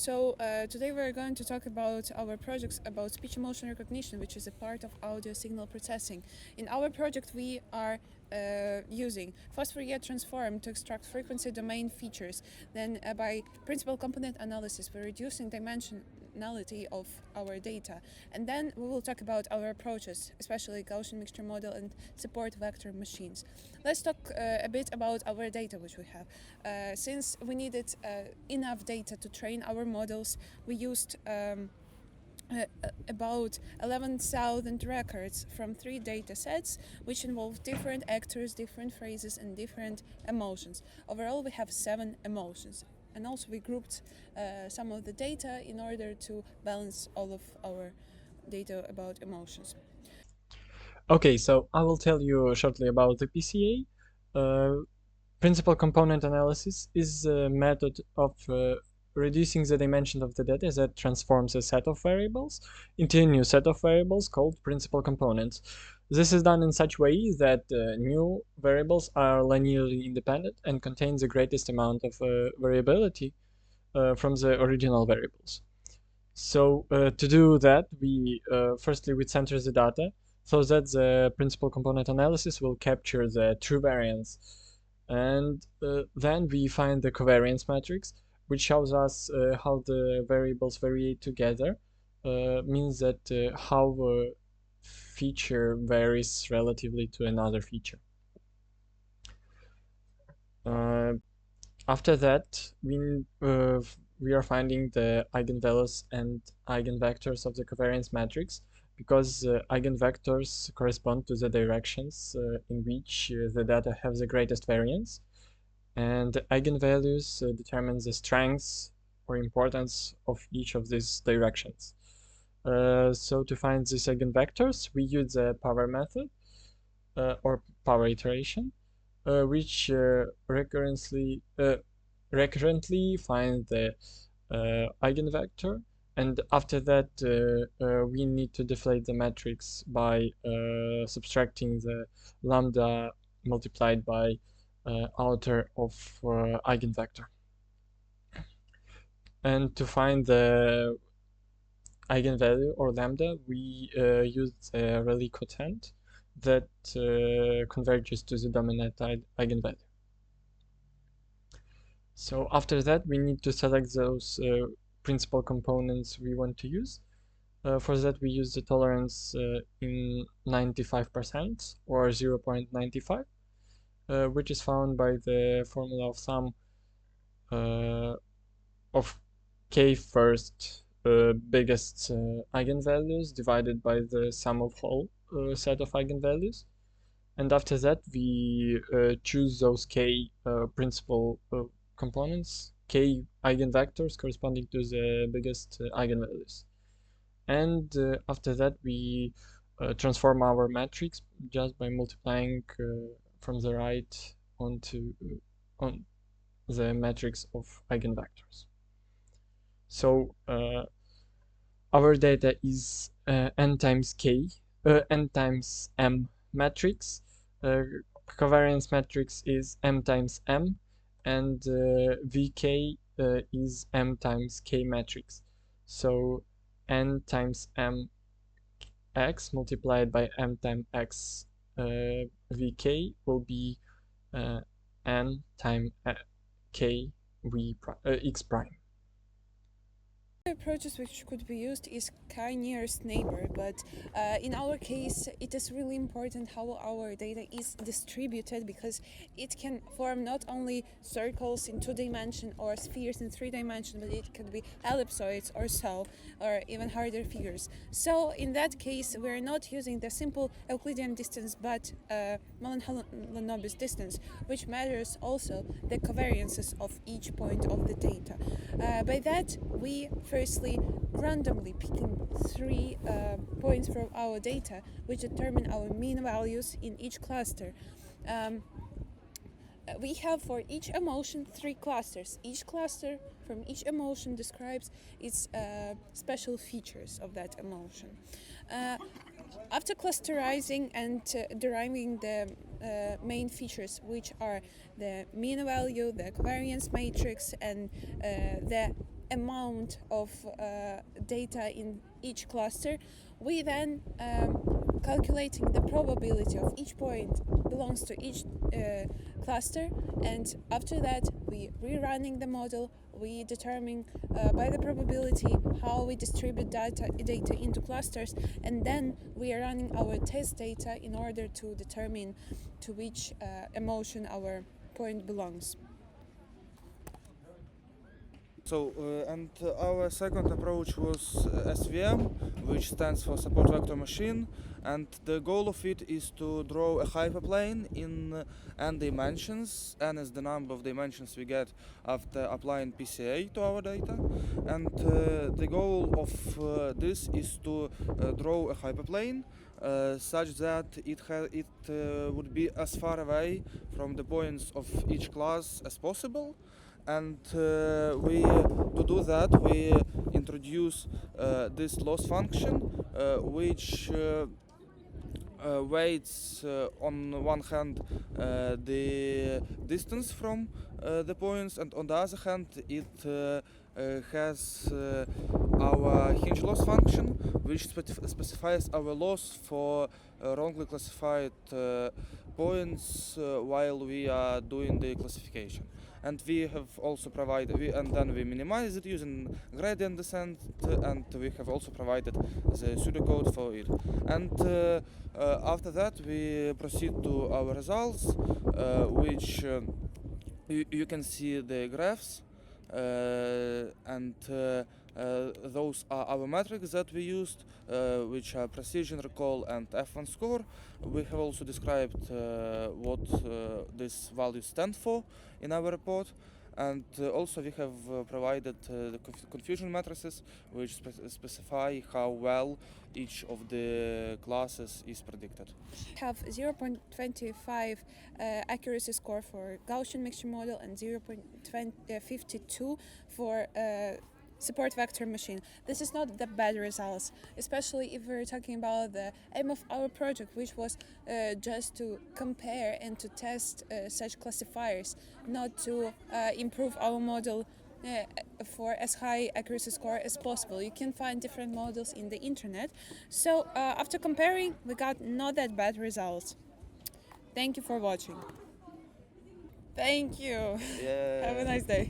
Today we're going to talk about our projects about speech emotion recognition, which is a part of audio signal processing. In our project, we are using fast Fourier transform to extract frequency domain features. Then, by principal component analysis, we're reducing dimensionality of our data. And then we will talk about our approaches, especially Gaussian mixture model and support vector machines. Let's talk a bit about our data which we have. Since we needed enough data to train our models, we used about 11,000 records from 3 data sets, which involve different actors, different phrases, and different emotions. Overall, we have 7 emotions. And also, we grouped some of the data in order to balance all of our data about emotions. Okay, so I will tell you shortly about the PCA. Principal component analysis is a method of reducing the dimension of the data that transforms a set of variables into a new set of variables called principal components. This is done in such way that new variables are linearly independent and contain the greatest amount of variability from the original variables. So to do that, we firstly we center the data so that the principal component analysis will capture the true variance, and then we find the covariance matrix, which shows us how the variables vary together. Means that how a feature varies relatively to another feature. Uh, After that, we are finding the eigenvalues and eigenvectors of the covariance matrix, because eigenvectors correspond to the directions in which the data have the greatest variance, and the eigenvalues determine the strengths or importance of each of these directions. So to find these eigenvectors, we use the power method or power iteration, which recurrently find the eigenvector, and after that we need to deflate the matrix by subtracting the lambda multiplied by outer of eigenvector. And to find the eigenvalue or lambda, we use the Rayleigh quotient that converges to the dominant eigenvalue. So after that, we need to select those principal components we want to use. For that, we use the tolerance in 95% or 0.95, which is found by the formula of sum of k first biggest eigenvalues divided by the sum of whole set of eigenvalues. And after that, we choose those k principal components, k eigenvectors corresponding to the biggest eigenvalues. And after that, we transform our matrix just by multiplying from the right onto on the matrix of eigenvectors. So our data is n times k, n times m matrix. Covariance matrix is m times m, and vk is m times k matrix. So n times m x multiplied by m times x vk will be n times k x prime. Approaches which could be used is k-nearest neighbor, but in our case it is really important how our data is distributed, because it can form not only circles in 2 dimension or spheres in 3 dimension, but it could be ellipsoids or so, or even harder figures. So in that case we're not using the simple Euclidean distance, but Mullen-Haller-Nobis distance, which measures also the covariances of each point of the data. By that, we firstly randomly picking 3 points from our data, which determine our mean values in each cluster. We have for each emotion 3 clusters. Each cluster from each emotion describes its special features of that emotion. After clusterizing and deriving the main features, which are the mean value, the covariance matrix, and the amount of data in each cluster, we then calculating the probability of each point belongs to each cluster, and after that we rerunning the model. We determine by the probability how we distribute data into clusters, and then we are running our test data in order to determine to which emotion our point belongs. So, our second approach was SVM, which stands for Support Vector Machine, and the goal of it is to draw a hyperplane in n dimensions. N is the number of dimensions we get after applying PCA to our data, and the goal of this is to draw a hyperplane such that it would be as far away from the points of each class as possible. And to do that, we introduce this loss function, which weights on one hand the distance from the points, and on the other hand it has our hinge loss function, which specifies our loss for wrongly classified points while we are doing the classification. And we have also provided, and then we minimize it using gradient descent, and we have also provided the pseudocode for it. And after that, we proceed to our results, which you can see the graphs, and those are our metrics that we used, which are precision, recall, and F1 score. We have also described what these values stand for in our report, and also we have provided the confusion matrices, which specify how well each of the classes is predicted. Have 0.25 accuracy score for Gaussian mixture model and 0.52 for support vector machine. This is not the bad results, especially if we're talking about the aim of our project, which was just to compare and to test such classifiers, not to improve our model for as high accuracy score as possible. You can find different models in the internet. So after comparing, we got not that bad results. Thank you for watching. Thank you. Yeah. Have a nice day.